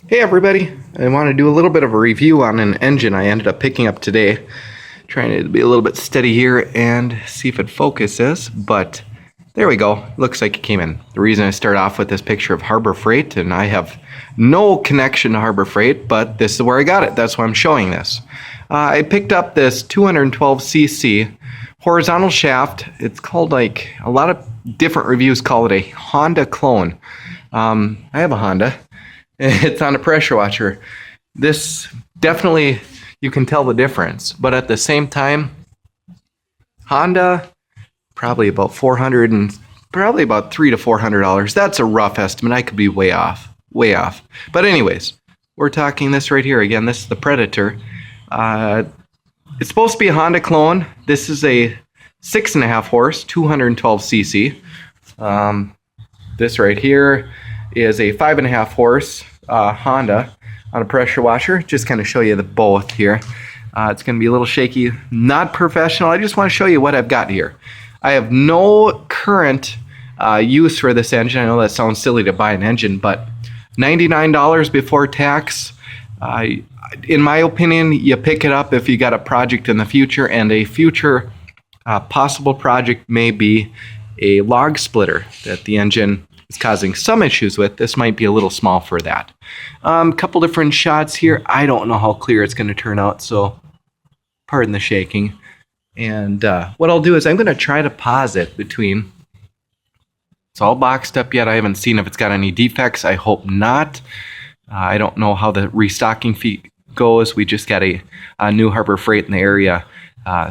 Hey everybody, I want to do a little bit of a review on an engine I ended up picking up today. Trying to be a little bit steady here and see if it focuses, but there we go. Looks like it came in. The reason I start off with this picture of Harbor Freight, and I have no connection to Harbor Freight, but this is where I got it. That's why I'm showing this. I picked up this 212cc horizontal shaft. It's called, like, a lot of different reviews call it a Honda clone. I have a Honda. It's on a pressure washer. This definitely, you can tell the difference, but at the same time, Honda, probably about $400 and probably about $300 to $400. That's a rough estimate. I could be way off, way off. But anyways, we're talking this right here. Again, this is the Predator. It's supposed to be a Honda clone. This is a 6.5 horse, 212cc. This right here is a 5.5 horse Honda on a pressure washer. Just kind of show you the both here. It's going to be a little shaky, not professional. I just want to show you what I've got here. I have no current use for this engine. I know that sounds silly to buy an engine, but $99 before tax. In my opinion, you pick it up if you got a project in the future, and a future possible project may be a log splitter that the engine is causing some issues with. This might be a little small for that. Couple different shots here. I don't know how clear it's going to turn out, so pardon the shaking. And what I'll do is I'm going to try to pause it between. It's all boxed up yet. I haven't seen if it's got any defects. I hope not. I don't know how the restocking fee goes. We just got a new Harbor Freight in the area.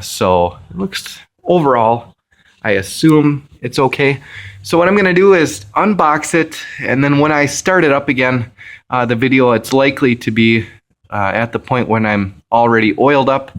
So it looks overall, I assume it's okay. So what I'm going to do is unbox it, and then when I start it up again, the video, it's likely to be at the point when I'm already oiled up,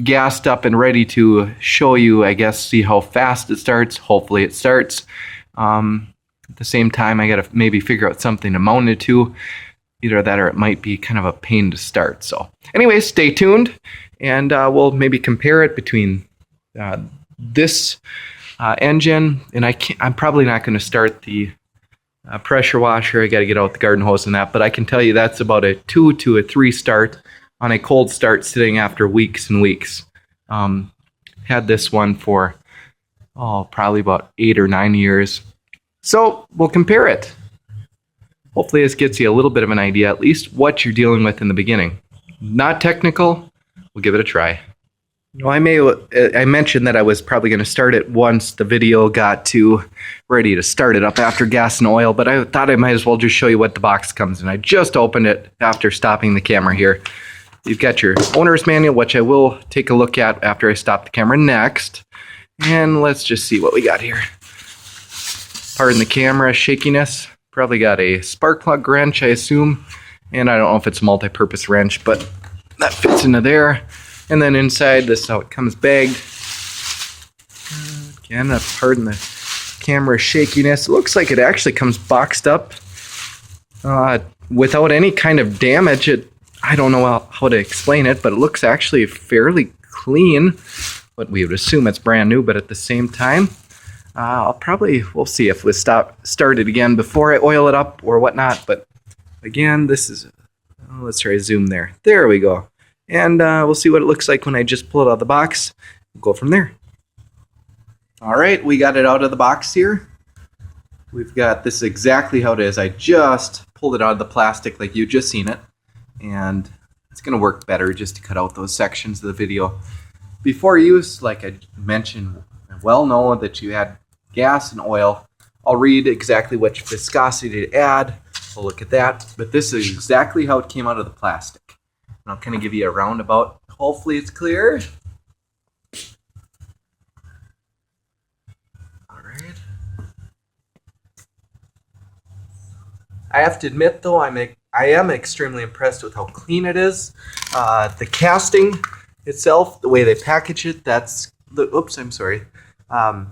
gassed up, and ready to show you, I guess, see how fast it starts. Hopefully it starts. At the same time, I got to maybe figure out something to mount it to. Either that or it might be kind of a pain to start. So anyways, stay tuned, and we'll maybe compare it between this engine, and I'm probably not going to start the pressure washer. I got to get out the garden hose and that, but I can tell you that's about a 2 to a 3 start on a cold start sitting after weeks and weeks. Had this one for probably about 8 or 9 years. So we'll compare it. Hopefully this gets you a little bit of an idea, at least what you're dealing with in the beginning. Not technical. We'll give it a try. I mentioned that I was probably going to start it once the video got too ready to start it up after gas and oil, but I thought I might as well just show you what the box comes in. I just opened it after stopping the camera here. You've got your owner's manual, which I will take a look at after I stop the camera next. And let's just see what we got here. Pardon the camera shakiness. Probably got a spark plug wrench, I assume. And I don't know if it's a multi-purpose wrench, but that fits into there. And then inside, this is how it comes bagged. Again, pardon the camera shakiness. It looks like it actually comes boxed up without any kind of damage. I don't know how to explain it, but it looks actually fairly clean. But we would assume it's brand new, but at the same time, we'll see if we start it again before I oil it up or whatnot. But again, this is, let's try to zoom there. There we go. And we'll see what it looks like when I just pull it out of the box. We'll go from there. All right, we got it out of the box here. We've got, this is exactly how it is. I just pulled it out of the plastic like you just seen it. And it's going to work better just to cut out those sections of the video. Before use, like I mentioned, I well know that you add gas and oil. I'll read exactly which viscosity to add. We'll look at that. But this is exactly how it came out of the plastic. And I'll kind of give you a roundabout. Hopefully it's clear. All right. I have to admit, though, I am extremely impressed with how clean it is. The casting itself, the way they package it, oops, I'm sorry. You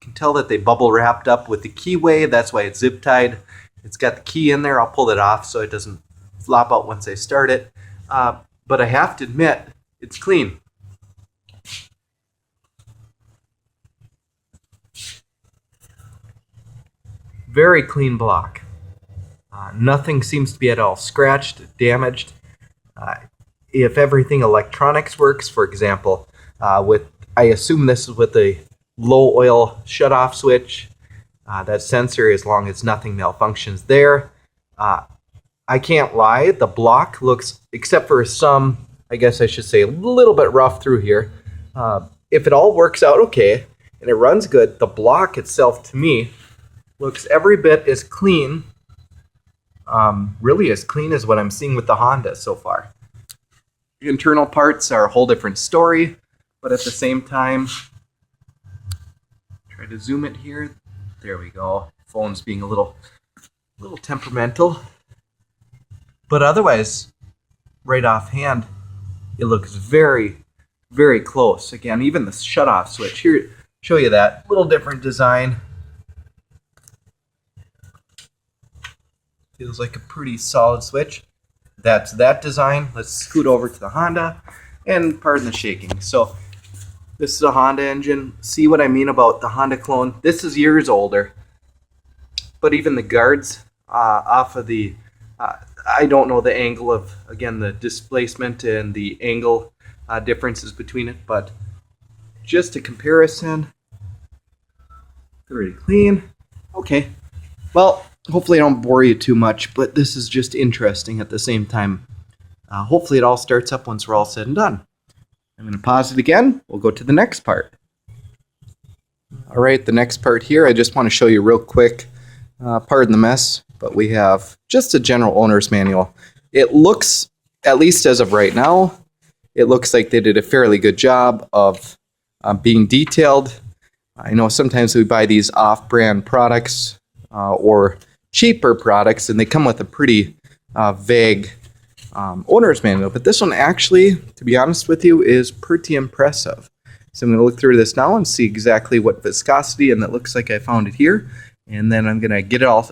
can tell that they bubble wrapped up with the keyway. That's why it's zip tied. It's got the key in there. I'll pull it off so it doesn't flop out once I start it. But I have to admit, it's clean. Very clean block. Nothing seems to be at all scratched, damaged. If everything electronics works, for example, I assume this is with a low oil shutoff switch, that sensor, as long as nothing malfunctions there. I can't lie, the block looks, except for some, I guess I should say, a little bit rough through here. If it all works out okay and it runs good, the block itself to me looks every bit as clean, really as clean as what I'm seeing with the Honda so far. The internal parts are a whole different story, but at the same time, try to zoom it here. There we go. Phone's being a little temperamental. But otherwise, right offhand, it looks very, very close. Again, even the shutoff switch. Here, show you that. Little different design. Feels like a pretty solid switch. That's that design. Let's scoot over to the Honda, and pardon the shaking. So this is a Honda engine. See what I mean about the Honda clone? This is years older, but even the guards off of the, I don't know the angle of, again, the displacement and the angle differences between it, but just a comparison. Pretty clean. Okay. Well, hopefully I don't bore you too much, but this is just interesting at the same time. Hopefully it all starts up once we're all said and done. I'm going to pause it again. We'll go to the next part. All right, the next part here, I just want to show you real quick. Pardon the mess, but we have just a general owner's manual. It looks, at least as of right now, it looks like they did a fairly good job of being detailed. I know sometimes we buy these off-brand products or cheaper products, and they come with a pretty vague owner's manual, but this one actually, to be honest with you, is pretty impressive. So I'm going to look through this now and see exactly what viscosity, and it looks like I found it here, and then I'm going to get it all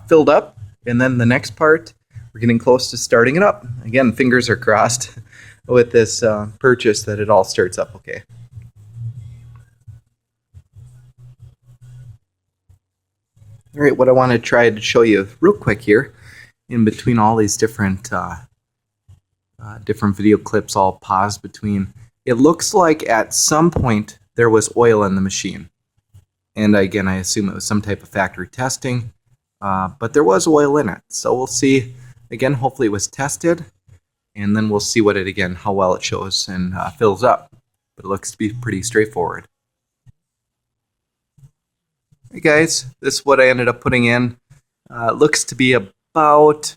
filled up, and then the next part, we're getting close to starting it up. Again, fingers are crossed with this purchase that it all starts up okay. All right, what I want to try to show you real quick here, in between all these different different video clips all paused between, it looks like at some point there was oil in the machine. And again, I assume it was some type of factory testing, but there was oil in it. So we'll see, again, hopefully it was tested, and then we'll see what it, again, how well it shows and fills up. But it looks to be pretty straightforward. Hey guys, this is what I ended up putting in. Looks to be about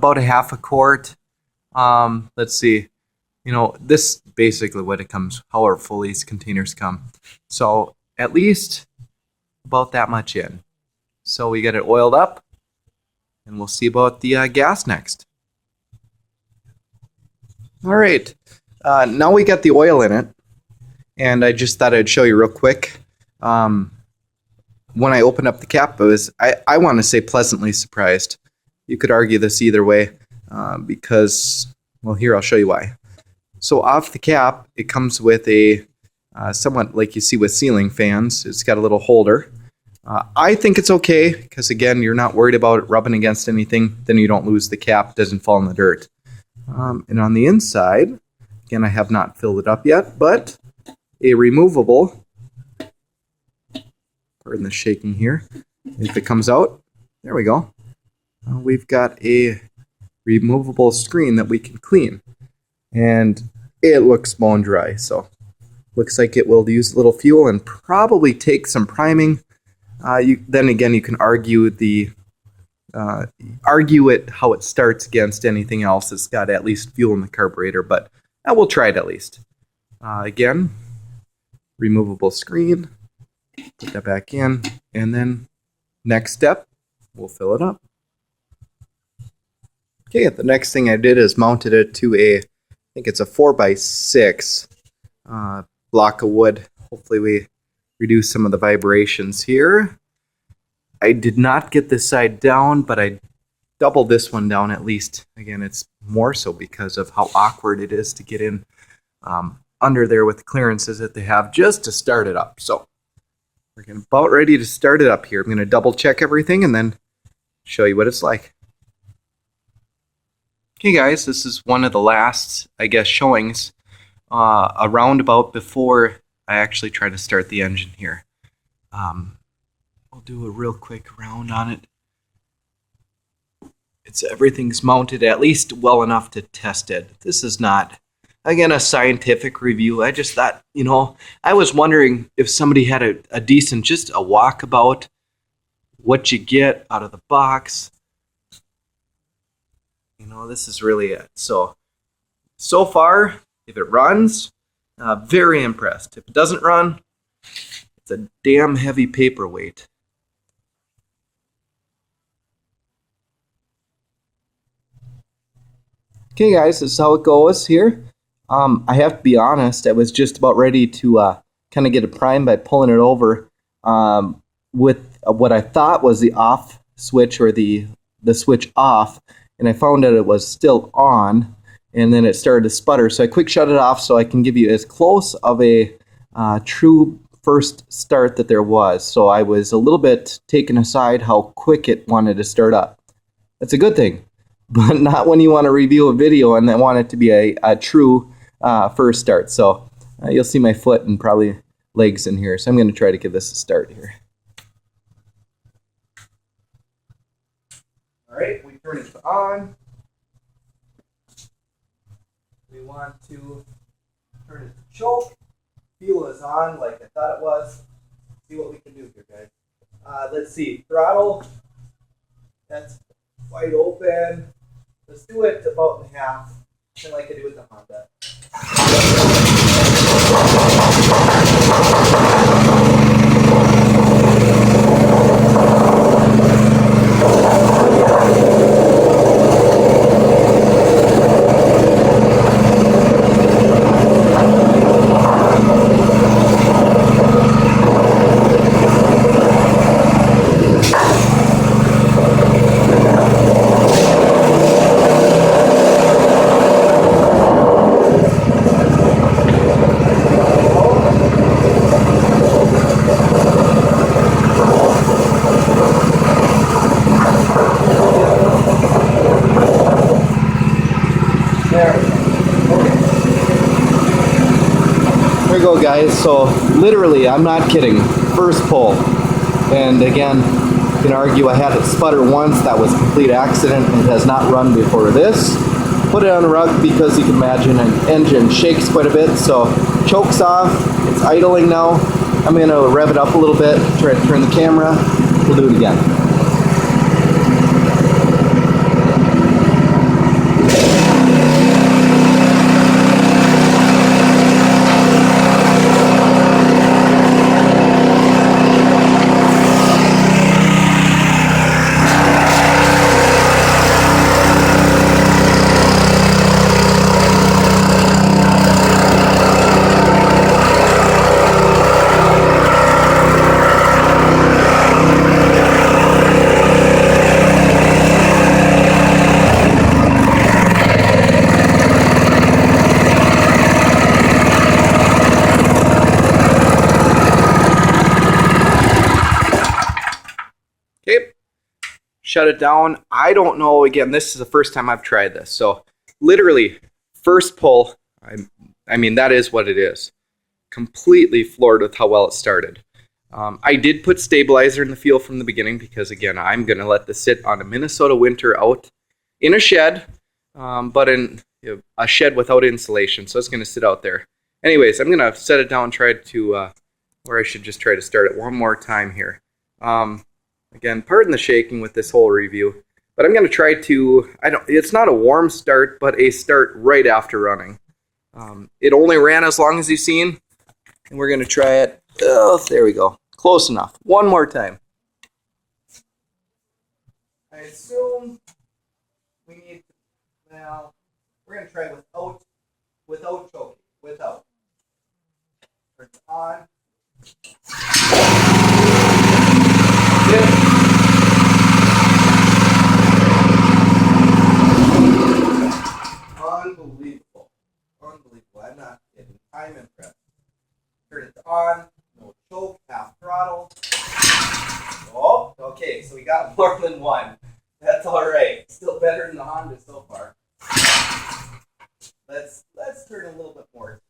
a half a quart. Let's see. You know, this basically what it comes, however full these containers come. So at least about that much in. So we get it oiled up, and we'll see about the gas next. All right. Now we got the oil in it, and I just thought I'd show you real quick. When I opened up the cap, I want to say pleasantly surprised. You could argue this either way because, well, here I'll show you why. So off the cap, it comes with a somewhat like you see with ceiling fans. It's got a little holder. I think it's okay because, again, you're not worried about it rubbing against anything. Then you don't lose the cap. It doesn't fall in the dirt. And on the inside, again, I have not filled it up yet, but a removable, pardon the shaking here. If it comes out, there we go. We've got a removable screen that we can clean. And it looks bone dry, so looks like it will use a little fuel and probably take some priming. Then again, you can argue it how it starts against anything else that's got at least fuel in the carburetor, but we'll try it at least. Again, removable screen. Put that back in, and then next step, we'll fill it up. Okay, the next thing I did is mounted it to I think it's a 4x6 block of wood. Hopefully we reduce some of the vibrations here. I did not get this side down, but I doubled this one down at least. Again, it's more so because of how awkward it is to get in under there with the clearances that they have just to start it up. So we're about ready to start it up here. I'm going to double check everything and then show you what it's like. Okay guys, this is one of the last, I guess, showings a roundabout before I actually try to start the engine here. I'll do a real quick round on it. Everything's mounted at least well enough to test it. This is not, again, a scientific review. I just thought, I was wondering if somebody had a decent, just a walkabout, what you get out of the box. This is really it. So far, if it runs, very impressed. If it doesn't run, it's a damn heavy paperweight. Okay guys, this is how it goes here. I have to be honest, I was just about ready to kind of get it primed by pulling it over with what I thought was the off switch, or the switch off, and I found that it was still on, and then it started to sputter. So I quick shut it off so I can give you as close of a true first start that there was. So I was a little bit taken aside how quick it wanted to start up. That's a good thing, but not when you want to review a video and then want it to be a true first start. So you'll see my foot and probably legs in here. So I'm going to try to give this a start here. All right, we turn it on. We want to turn it to choke. Fuel is on like I thought it was. See what we can do here, guys. Let's see, throttle. That's wide open. Let's do it about in half, kind of like I do with the Honda. There we go, guys. So literally, I'm not kidding, first pull. And again, you can argue I had it sputter once. That was a complete accident. It has not run before this. Put it on a rug because you can imagine an engine shakes quite a bit. So choke's off, it's idling now. I'm going to rev it up a little bit, try to turn the camera. We'll do it again. Okay, shut it down. I don't know, again, this is the first time I've tried this. So literally, first pull, I mean, that is what it is. Completely floored with how well it started. I did put stabilizer in the fuel from the beginning because, again, I'm going to let this sit on a Minnesota winter out in a shed, but in a shed without insulation. So it's going to sit out there. Anyways, I'm going to set it down and try to, or I should just try to start it one more time here. Again, pardon the shaking with this whole review, but I'm going to try to, it's not a warm start, but a start right after running. It only ran as long as you've seen, and we're going to try it. Oh, there we go. Close enough. One more time. I assume we need to, well, we're going to try without choking. Without. Turn it on. Unbelievable. Unbelievable. I'm not kidding. I'm impressed. Turn it on. No choke. Half throttle. Oh, okay. So we got more than one. That's all right. Still better than the Honda so far. Let's turn a little bit more.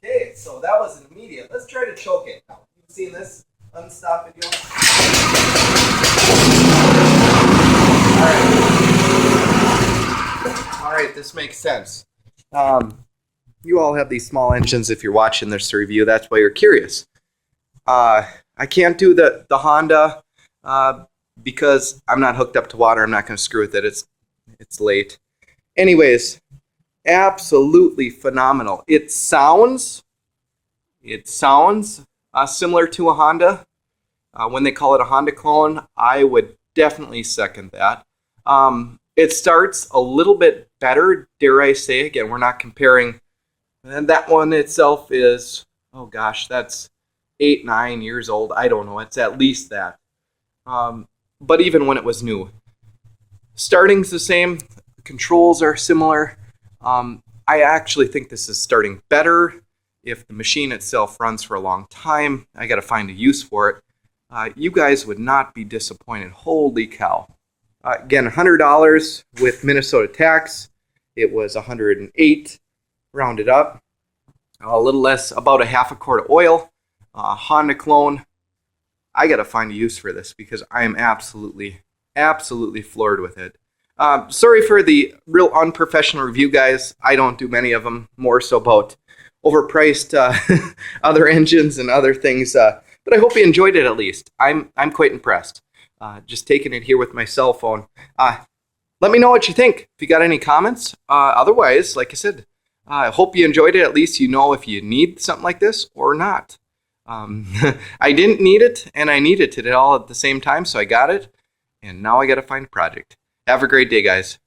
Okay, so that was an immediate. Let's try to choke it. Now, you've seen this unstop video. All right, this makes sense. You all have these small engines. If you're watching this review, that's why you're curious. I can't do the Honda because I'm not hooked up to water. I'm not going to screw with it. It's late. Anyways, absolutely phenomenal. It sounds similar to a Honda. When they call it a Honda clone, I would definitely second that. It starts a little bit better, dare I say. Again, we're not comparing. And that one itself is, oh gosh, that's 8-9 years old. I don't know. It's at least that. But even when it was new, starting's the same. Controls are similar. I actually think this is starting better. If the machine itself runs for a long time, I got to find a use for it. You guys would not be disappointed. Holy cow. Again, $100 with Minnesota tax. It was $108, rounded up. A little less, about a half a quart of oil. Honda clone. I got to find a use for this because I am absolutely floored with it. Sorry for the real unprofessional review, guys. I don't do many of them, more so about overpriced other engines and other things. But I hope you enjoyed it at least. I'm quite impressed. Just taking it here with my cell phone. Let me know what you think. If you got any comments. Otherwise, like I said, I hope you enjoyed it. At least you know if you need something like this or not. I didn't need it, and I needed it all at the same time, so I got it. And now I got to find a project. Have a great day, guys.